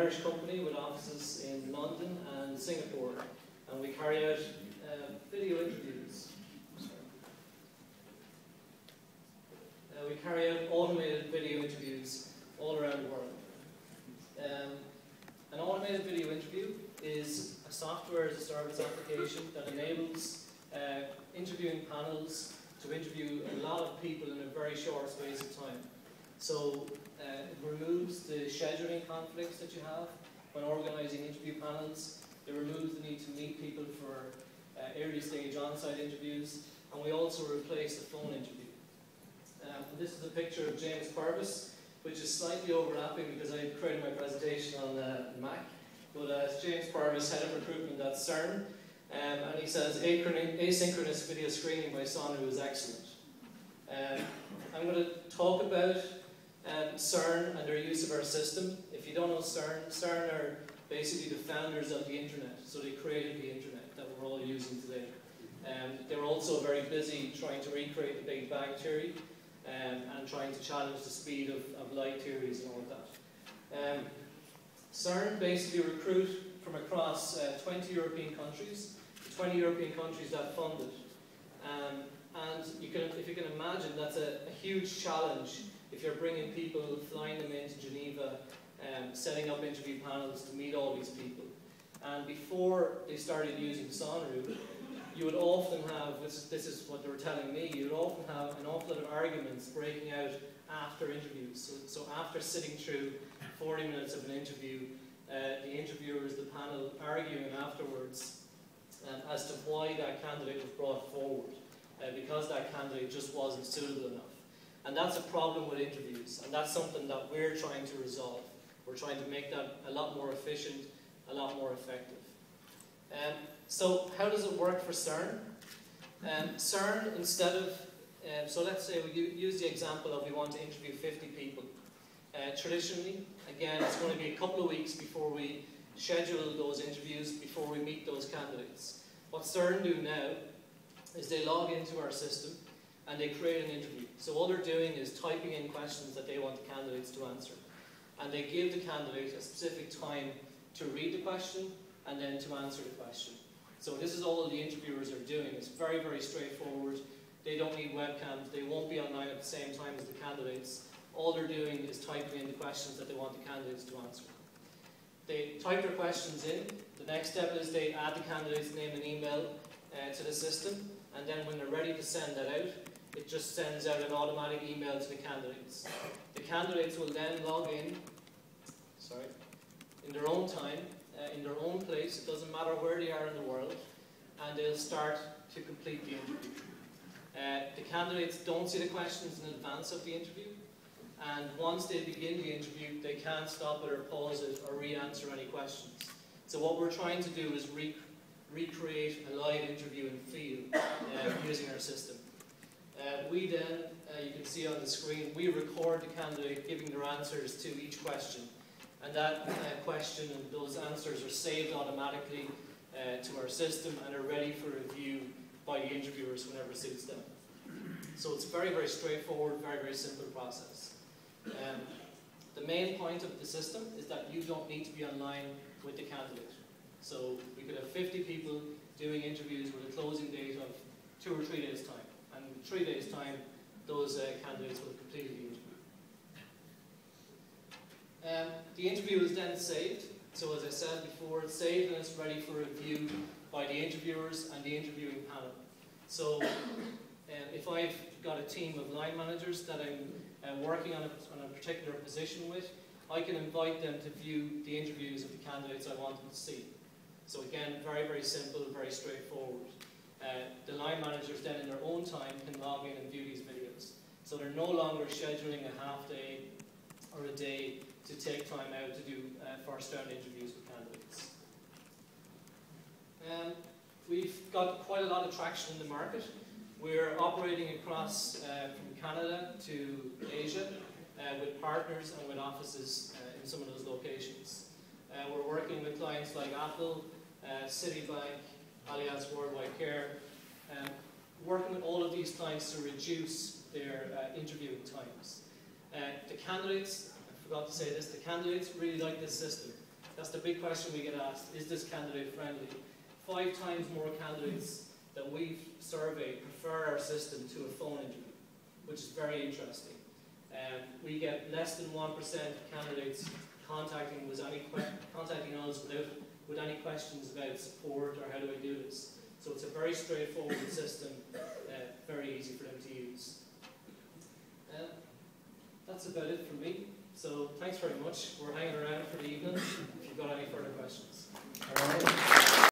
Irish company with offices in London and Singapore, and we carry out video interviews. We carry out automated video interviews all around the world. An automated video interview is a software as a service application that enables interviewing panels to interview a lot of people in a very short space of time. So it removes the scheduling conflicts that you have when organising interview panels. It removes the need to meet people for early stage on-site interviews, and we also replace the phone interview. This is a picture of James Purvis, which is slightly overlapping because I created my presentation on Mac. But it's James Purvis, Head of Recruitment at CERN, and he says asynchronous video screening by Sonru is excellent. I'm going to talk about CERN and their use of our system. If you don't know CERN, CERN are basically the founders of the internet, so they created the internet that we're all using today. They were also very busy trying to recreate the Big Bang Theory and trying to challenge the speed of light theories and all of that. CERN basically recruit from across 20 European countries, 20 European countries that fund it. And if you can imagine, that's a huge challenge if you're bringing people, flying them into Geneva, setting up interview panels to meet all these people. And before they started using Sonru, you would often have, this is what they were telling me, you would often have an awful lot of arguments breaking out after interviews. So after sitting through 40 minutes of an interview, the interviewers, the panel, arguing afterwards as to why that candidate was brought forward, because that candidate just wasn't suitable enough. And that's a problem with interviews, and that's something that we're trying to resolve. We're trying to make that a lot more efficient, a lot more effective. So how does it work for CERN? CERN, instead of, so let's say we use the example of we want to interview 50 people. Traditionally, again, it's going to be a couple of weeks before we schedule those interviews, before we meet those candidates. What CERN do now is they log into our system and they create an interview. So all they're doing is typing in questions that they want the candidates to answer. And they give the candidate a specific time to read the question and then to answer the question. So this is all the interviewers are doing. It's very, very straightforward. They don't need webcams. They won't be online at the same time as the candidates. All they're doing is typing in the questions that they want the candidates to answer. They type their questions in. The next step is they add the candidate's name and email to the system. And then when they're ready to send that out, it just sends out an automatic email to the candidates. The candidates will then log in, in their own time, in their own place. It doesn't matter where they are in the world, and they'll start to complete the interview. The candidates don't see the questions in advance of the interview, and once they begin the interview, they can't stop it or pause it or re-answer any questions. So what we're trying to do is recreate a live interview in field using our system. We then, you can see on the screen, we record the candidate giving their answers to each question. And that question and those answers are saved automatically to our system and are ready for review by the interviewers whenever suits them. So it's very, very straightforward, very, very simple process. The main point of the system is that you don't need to be online with the candidate. So we could have 50 people doing interviews with a closing date of 2 or 3 days' time. And in 3 days' time, those candidates will have completed the interview. The interview is then saved. So as I said before, it's saved and it's ready for review by the interviewers and the interviewing panel. So if I've got a team of line managers that I'm working on a particular position with, I can invite them to view the interviews of the candidates I want them to see. So again, very, very simple, very straightforward. The line managers then in their own time can log in and view these videos. So they're no longer scheduling a half day or a day to take time out to do first round interviews with candidates. We've got quite a lot of traction in the market. We're operating across from Canada to Asia with partners and with offices in some of those locations. We're working with clients like Apple, Citibank, Allianz Worldwide Care, working with all of these clients to reduce their interviewing times. The candidates, I forgot to say this, the candidates really like this system. That's the big question we get asked. Is this candidate friendly? 5 times more candidates that we've surveyed prefer our system to a phone interview, which is very interesting. We get less than 1% of candidates contacting us with any questions about support or how do I do this. So it's a very straightforward system, very easy for them to use. That's about it from me. So thanks very much. We're hanging around for the evening if you've got any further questions.